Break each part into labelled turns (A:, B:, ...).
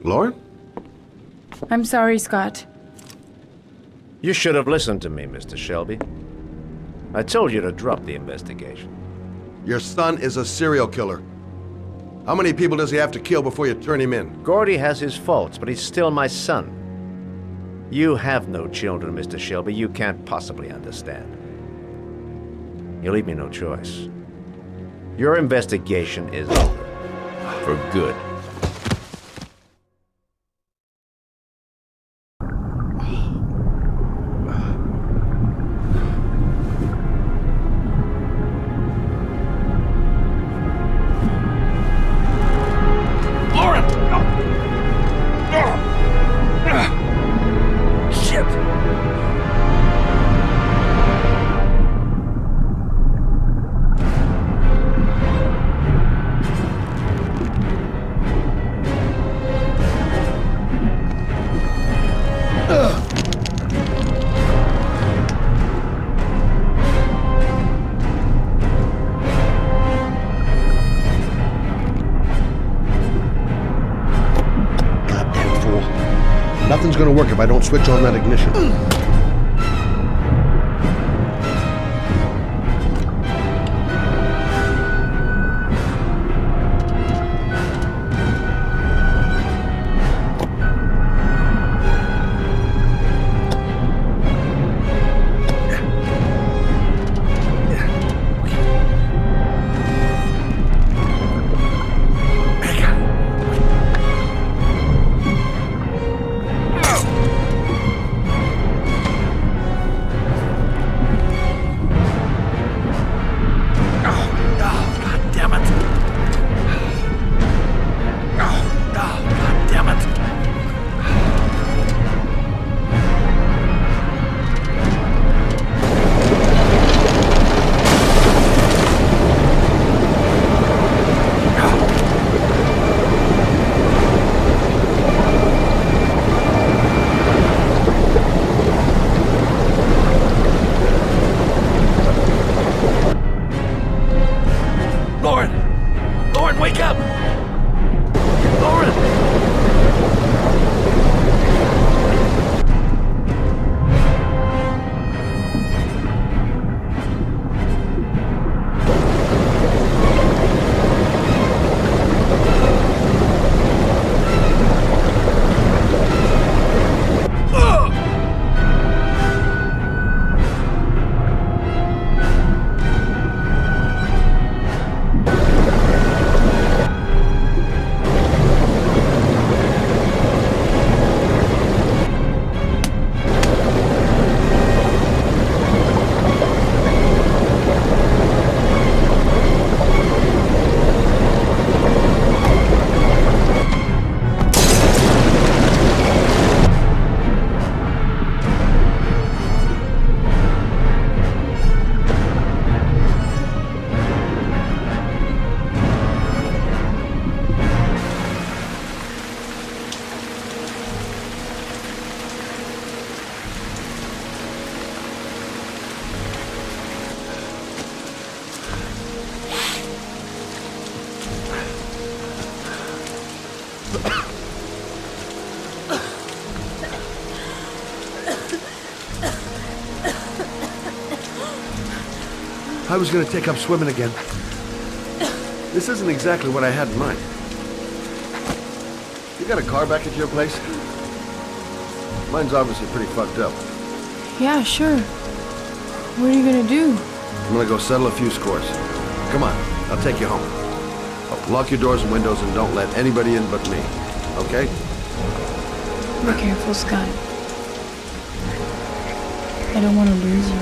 A: Lauren?
B: I'm sorry, Scott.
C: You should have listened to me, Mr. Shelby. I told you to drop the investigation.
A: Your son is a serial killer. How many people does he have to kill before you turn him in?
C: Gordy has his faults, but he's still my son. You have no children, Mr. Shelby. You can't possibly understand. You leave me no choice. Your investigation is over. For good.
A: Nothing's gonna work if I don't switch on that ignition. I was gonna take up swimming again. This isn't exactly what I had in mind. You got a car back at your place? Mine's obviously pretty fucked up.
B: Yeah, sure. What are you gonna do?
A: I'm gonna go settle a few scores. Come on, I'll take you home. Lock your doors and windows and don't let anybody in but me. Okay?
B: Be careful, Scott. I don't want to lose you.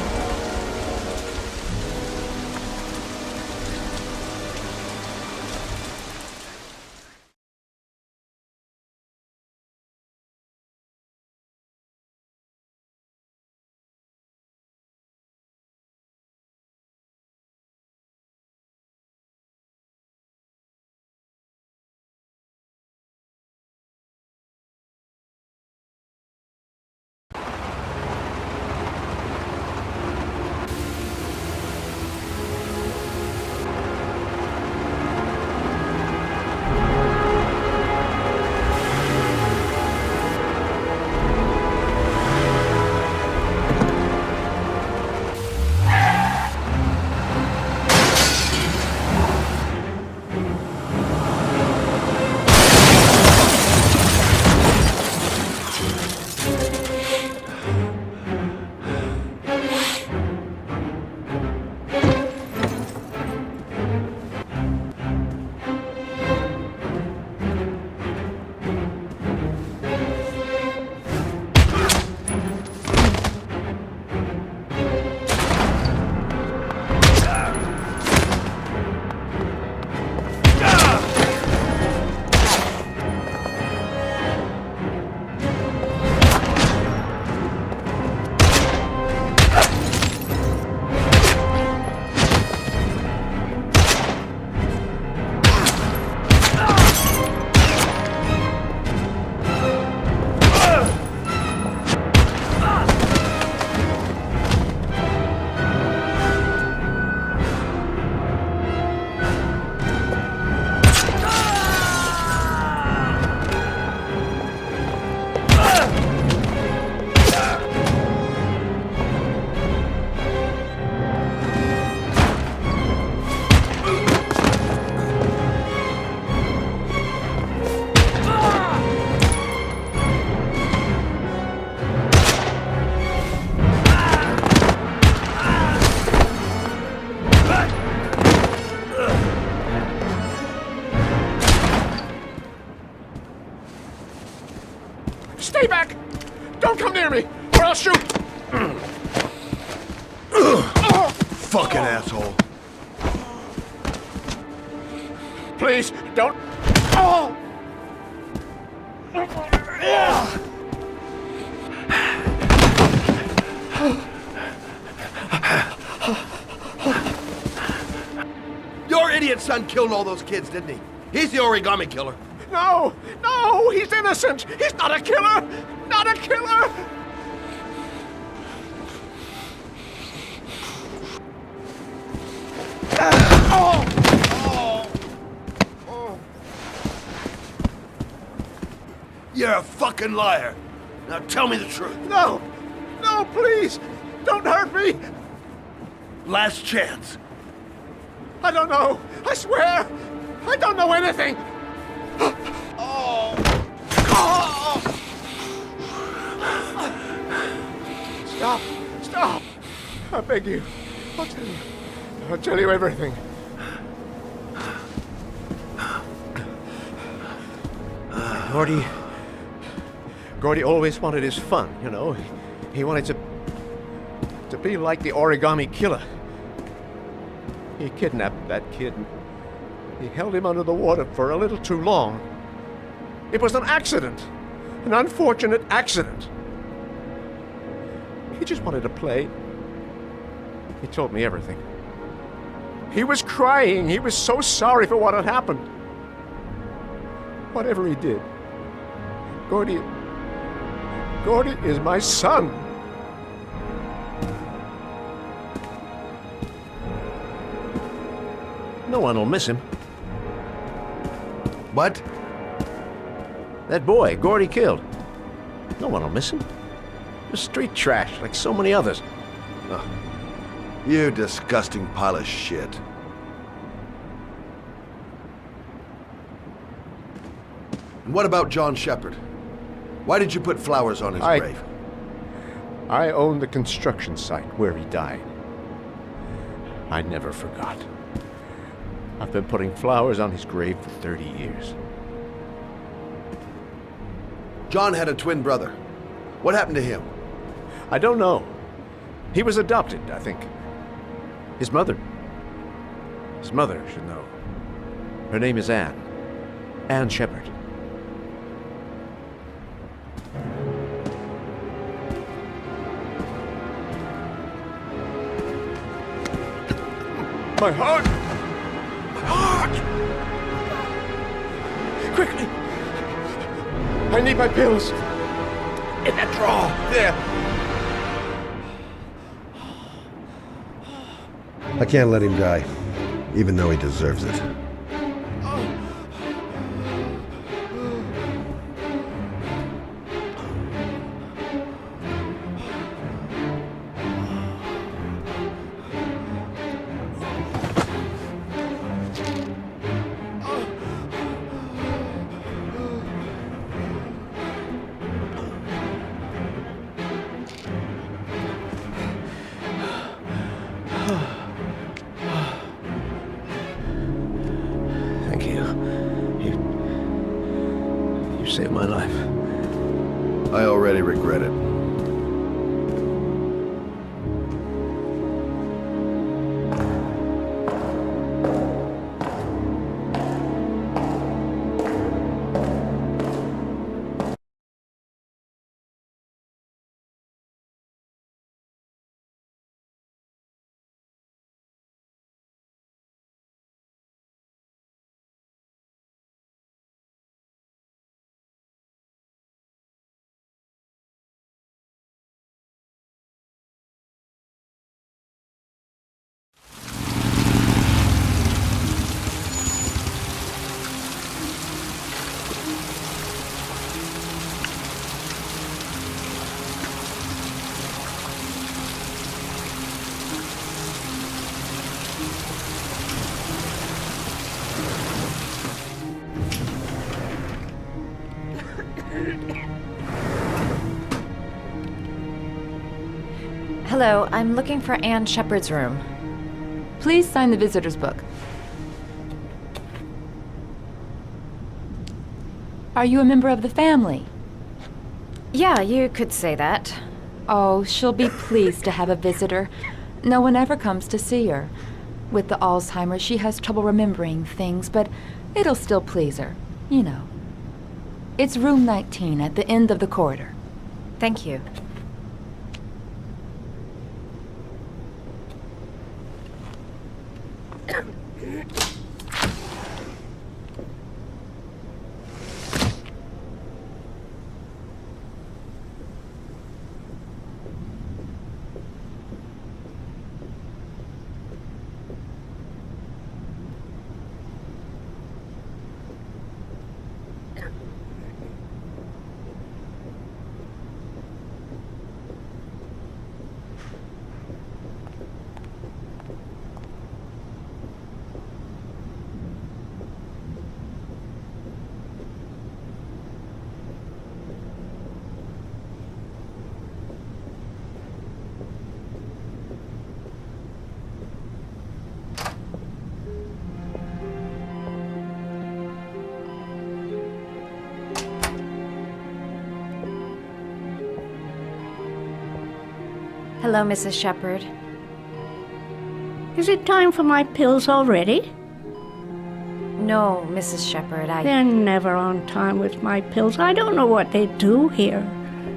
C: Stay back! Don't come near me, or I'll shoot!
A: Fucking asshole.
C: Please, don't... Oh!
A: Your idiot son killed all those kids, didn't he? He's the Origami Killer.
C: No! No! He's innocent! He's not a killer! Not a killer!
A: You're a fucking liar. Now tell me the truth.
C: No! No, please! Don't hurt me!
A: Last chance.
C: I don't know! I swear! I don't know anything! Stop! Stop! I beg you. I'll tell you. I'll tell you everything. Gordy always wanted his fun, you know. He wanted to be like the Origami Killer. He kidnapped that kid and he held him under the water for a little too long. It was an accident. An unfortunate accident. He just wanted to play. He told me everything. He was crying. He was so sorry for what had happened. Whatever he did, Gordy is my son. No one will miss him.
A: What?
C: That boy, Gordy killed. No one will miss him. He was street trash like so many others.
A: You disgusting pile of shit. And what about John Shepard? Why did you put flowers on his grave?
C: I own the construction site where he died. I never forgot. I've been putting flowers on his grave for 30 years.
A: John had a twin brother. What happened to him?
C: I don't know. He was adopted, I think. His mother should know. Her name is Anne. Anne Shepard. My heart! My heart! Quickly! I need my pills! In that drawer! There!
A: I can't let him die, even though he deserves it.
C: Thank you. You saved my life.
A: I already regret it.
D: Hello, I'm looking for Anne Shepard's room.
B: Please sign the visitor's book. Are you a member of the family?
D: Yeah, you could say that.
E: Oh, she'll be pleased to have a visitor. No one ever comes to see her. With the Alzheimer's, she has trouble remembering things, but it'll still please her, you know. It's room 19 at the end of the corridor.
D: Thank you. Hello, Mrs. Shepherd.
F: Is it time for my pills already?
D: No, Mrs. Shepherd,
F: They're never on time with my pills. I don't know what they do here.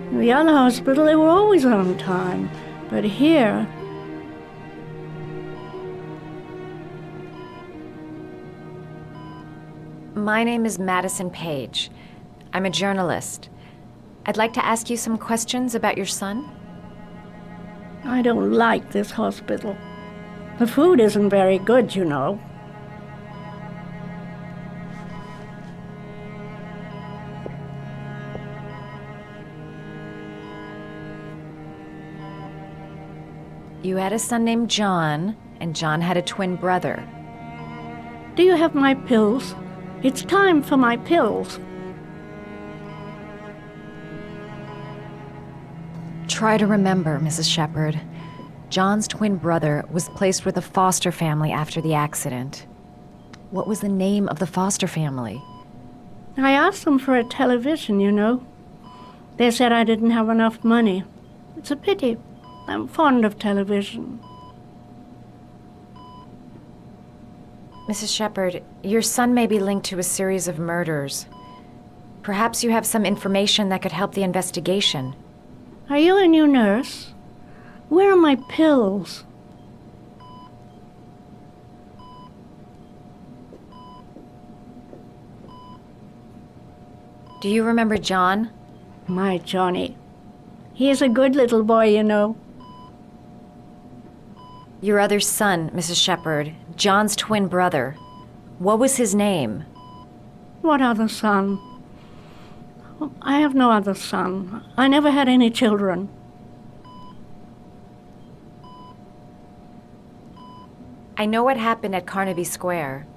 F: In the other hospital, they were always on time. But here...
D: My name is Madison Page. I'm a journalist. I'd like to ask you some questions about your son.
F: I don't like this hospital. The food isn't very good, you know.
D: You had a son named John, and John had a twin brother.
F: Do you have my pills? It's time for my pills.
D: Try to remember, Mrs. Shepherd. John's twin brother was placed with a foster family after the accident. What was the name of the foster family?
F: I asked them for a television, you know. They said I didn't have enough money. It's a pity. I'm fond of television.
D: Mrs. Shepherd, your son may be linked to a series of murders. Perhaps you have some information that could help the investigation.
F: Are you a new nurse? Where are my pills?
D: Do you remember John?
F: My Johnny. He is a good little boy, you know.
D: Your other son, Mrs. Shepherd, John's twin brother. What was his name?
F: What other son? I have no other son. I never had any children.
D: I know what happened at Carnaby Square.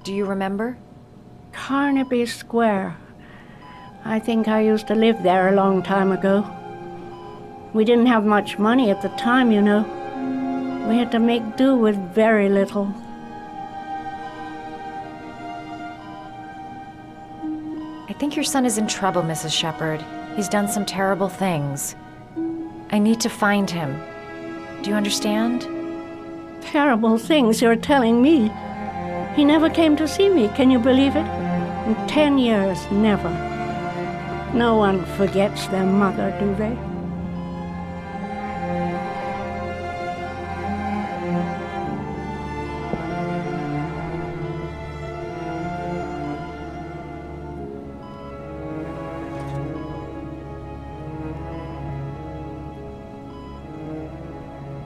D: Do you remember?
F: Carnaby Square. I think I used to live there a long time ago. We didn't have much money at the time, you know. We had to make do with very little.
D: I think your son is in trouble, Mrs. Shepherd. He's done some terrible things. I need to find him. Do you understand?
F: Terrible things you're telling me. He never came to see me, can you believe it? In 10 years, never. No one forgets their mother, do they?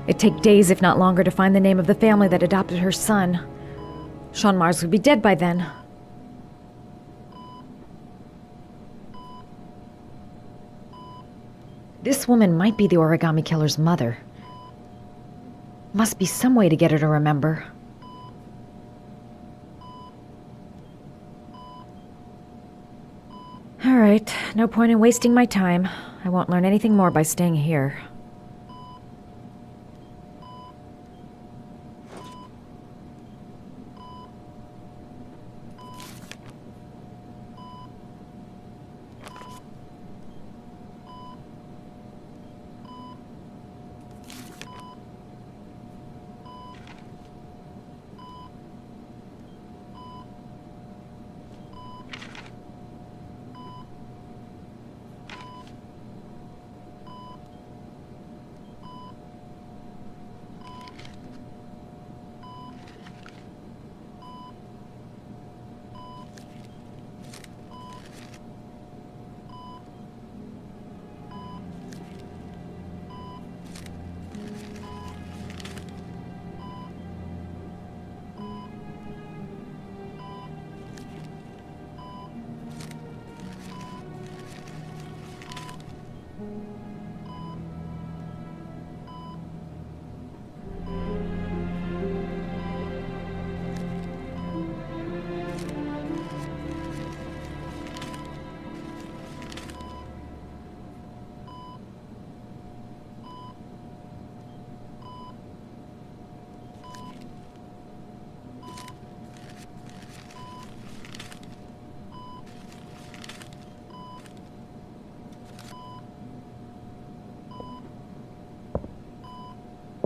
D: It'd take days, if not longer, to find the name of the family that adopted her son. Sean Mars would be dead by then. This woman might be the Origami Killer's mother. Must be some way to get her to remember. All right, no point in wasting my time. I won't learn anything more by staying here.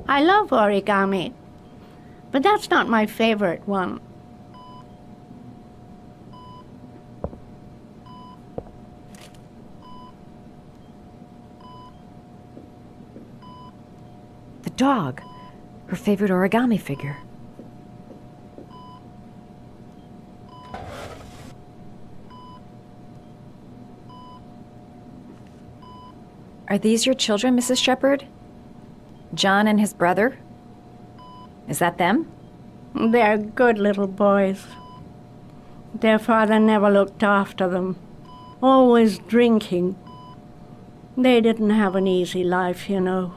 F: I love origami, but that's not my favorite one.
D: The dog. Her favorite origami figure. Are these your children, Mrs. Shepherd? John and his brother? Is that them?
F: They're good little boys. Their father never looked after them, always drinking. They didn't have an easy life, you know.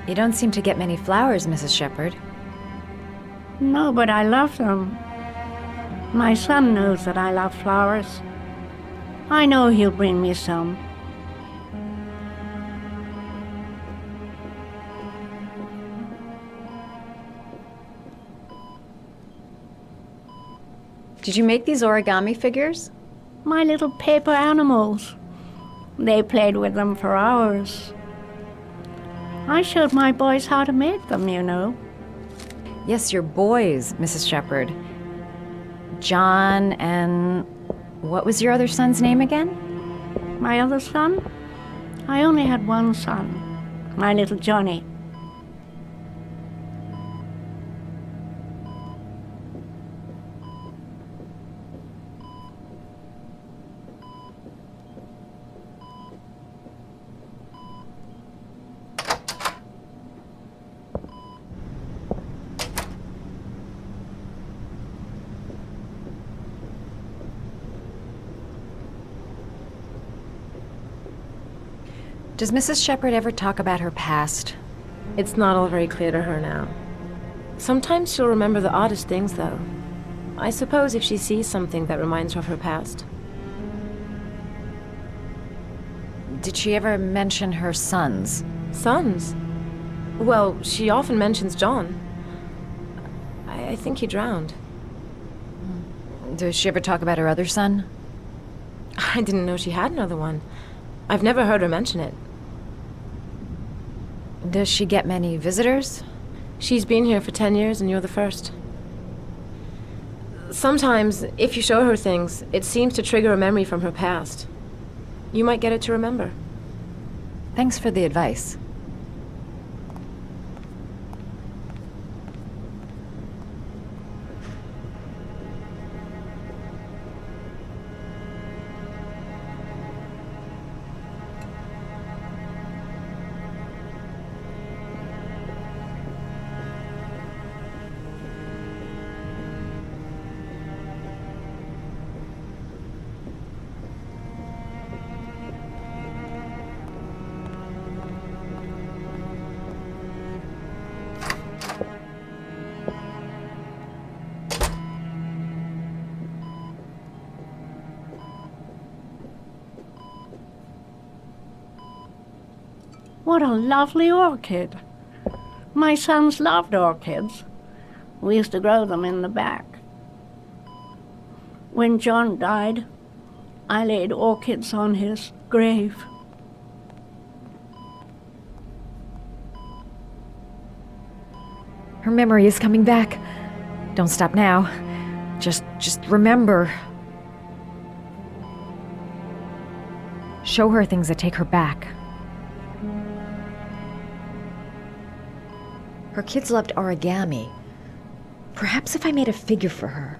D: You don't seem to get many flowers, Mrs. Shepherd.
F: No, but I love them. My son knows that I love flowers. I know he'll bring me some.
D: Did you make these origami figures?
F: My little paper animals. They played with them for hours. I showed my boys how to make them, you know.
D: Yes, your boys, Mrs. Shepherd. John and... what was your other son's name again?
F: My other son? I only had one son, my little Johnny.
D: Does Mrs. Shepherd ever talk about her past?
G: It's not all very clear to her now. Sometimes she'll remember the oddest things, though. I suppose if she sees something that reminds her of her past.
D: Did she ever mention her sons?
G: Sons? Well, she often mentions John. I think he drowned.
D: Does she ever talk about her other son?
G: I didn't know she had another one. I've never heard her mention it.
D: Does she get many visitors?
G: She's been here for 10 years and you're the first. Sometimes, if you show her things, it seems to trigger a memory from her past. You might get it to remember.
D: Thanks for the advice.
F: What a lovely orchid. My sons loved orchids. We used to grow them in the back. When John died, I laid orchids on his grave.
D: Her memory is coming back. Don't stop now. Just remember. Show her things that take her back. Her kids loved origami. Perhaps if I made a figure for her.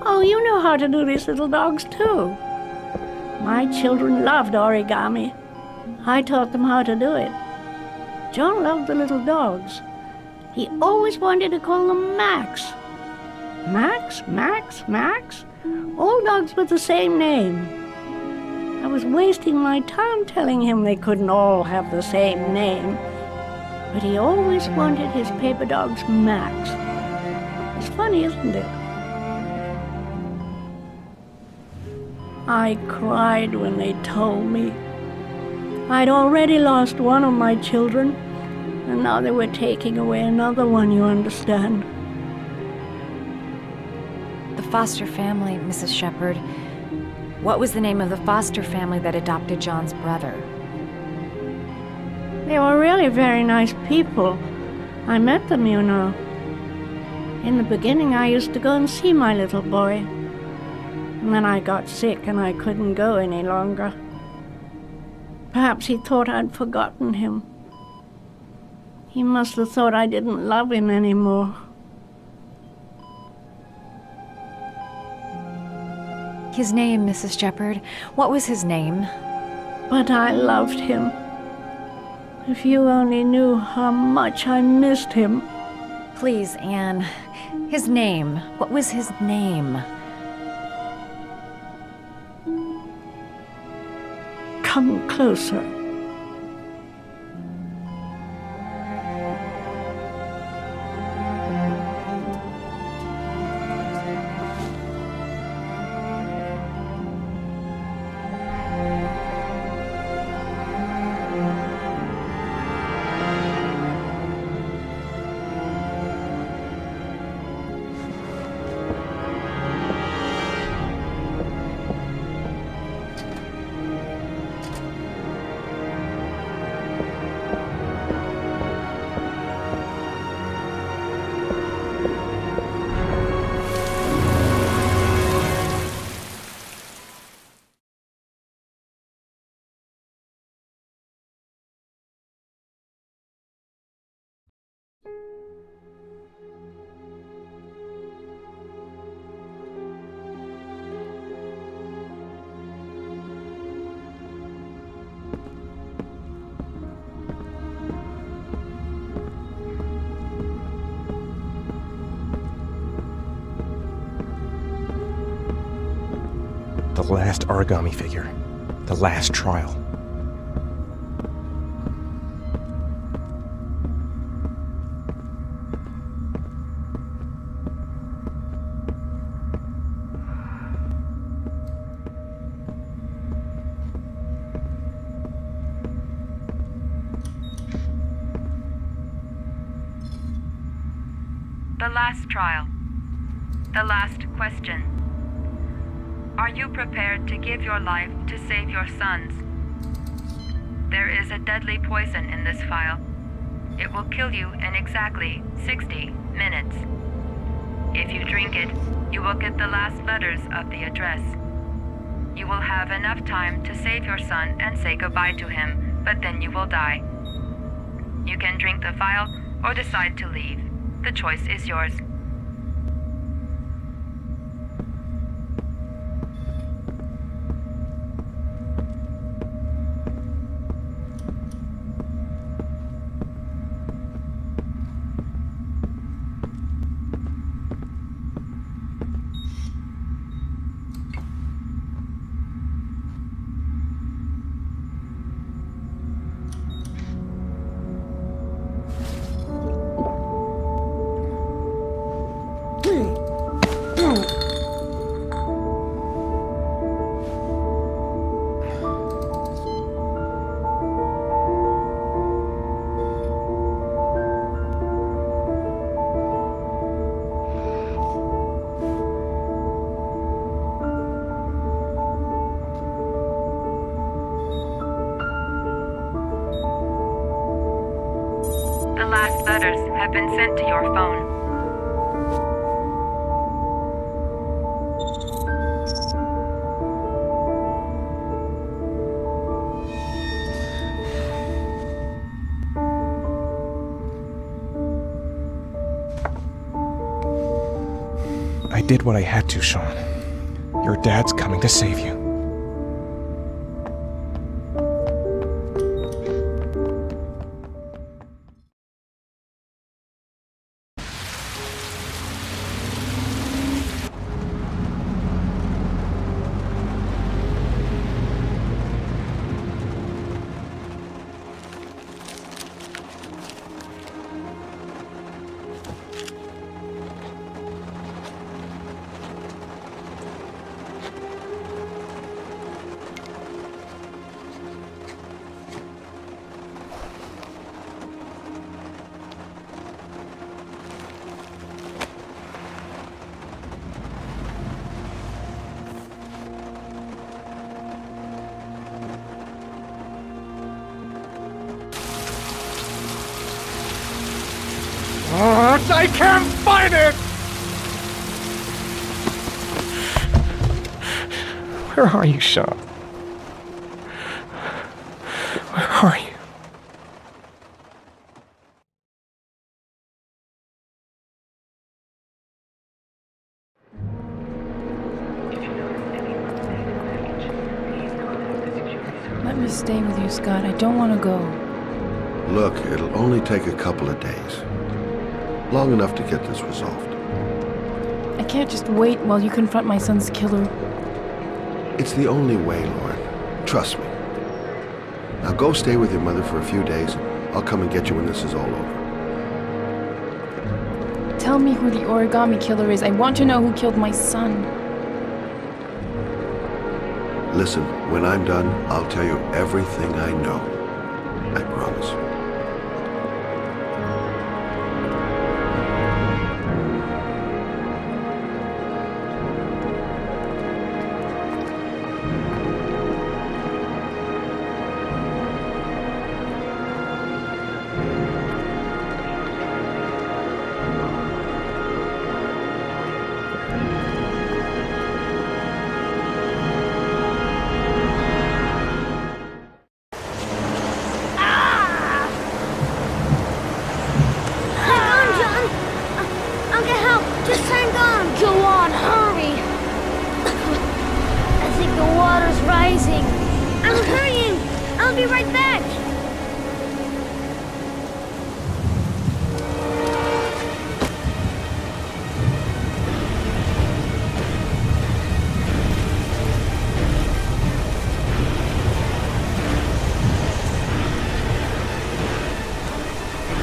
F: Oh, you know how to do these little dogs too. My children loved origami. I taught them how to do it. John loved the little dogs. He always wanted to call them Max. Max, Max, Max. All dogs with the same name. I was wasting my time telling him they couldn't all have the same name. But he always wanted his paper dogs Max. It's funny, isn't it? I cried when they told me. I'd already lost one of my children, and now they were taking away another one, you understand.
D: The foster family, Mrs. Shepherd. What was the name of the foster family that adopted John's brother?
F: They were really very nice people. I met them, you know. In the beginning, I used to go and see my little boy. And then I got sick and I couldn't go any longer. Perhaps he thought I'd forgotten him. He must have thought I didn't love him anymore.
D: His name, Mrs. Shepherd. What was his name?
F: But I loved him. If you only knew how much I missed him.
D: Please, Anne. His name. What was his name?
F: Come closer.
H: The last origami figure. The last trial.
I: The last trial. The last question. Are you prepared to give your life to save your sons? There is a deadly poison in this vial. It will kill you in exactly 60 minutes. If you drink it, you will get the last letters of the address. You will have enough time to save your son and say goodbye to him, but then you will die. You can drink the vial or decide to leave. The choice is yours. The last letters have been sent to your phone.
H: I did what I had to, Sean. Your dad's coming to save you. Yes, I can find it! Where are you, Sean? Where are you?
B: Let me stay with you, Scott. I don't want to go.
A: Look, it'll only take a couple of days. Long enough to get this resolved.
B: I can't just wait while you confront my son's killer.
A: It's the only way, Lauren. Trust me. Now go stay with your mother for a few days. I'll come and get you when this is all over.
B: Tell me who the Origami Killer is. I want to know who killed my son.
A: Listen, when I'm done, I'll tell you everything I know. I promise.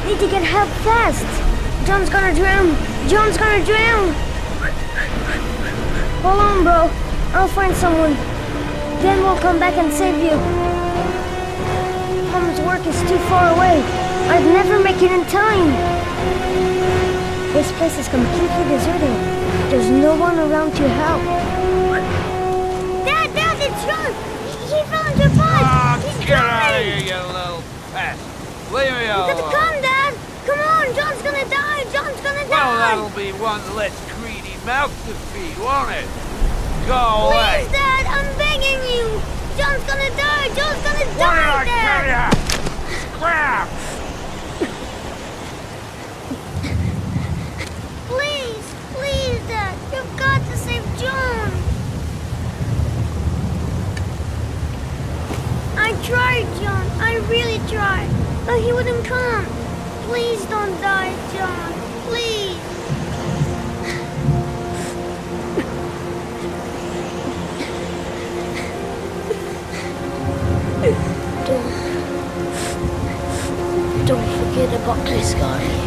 J: Need to get help fast. John's gonna drown. John's gonna drown. Hold on, bro. I'll find someone. Then we'll come back and save you. Mom's work is too far away. I'd never make it in time. This place is completely deserted. There's no one around to help. Dad, it's John. He fell into a pond. He's
K: Get out of
J: drowning.
K: here, you little pest. Leave me
J: You
K: alone.
J: gotta come, Dad. Come on, John's gonna die. John's gonna
K: Well,
J: die.
K: that'll be one less greedy mouth to feed, won't it? Go away.
J: Please, Dad, I'm begging you. John's gonna die. John's gonna
K: What did
J: die,
K: I
J: Dad.
K: tell ya? Crap!
J: Please, Dad. You've got to save John. I tried, John. I really tried. But he wouldn't come. Please don't die, John. Please. Don't forget about this guy.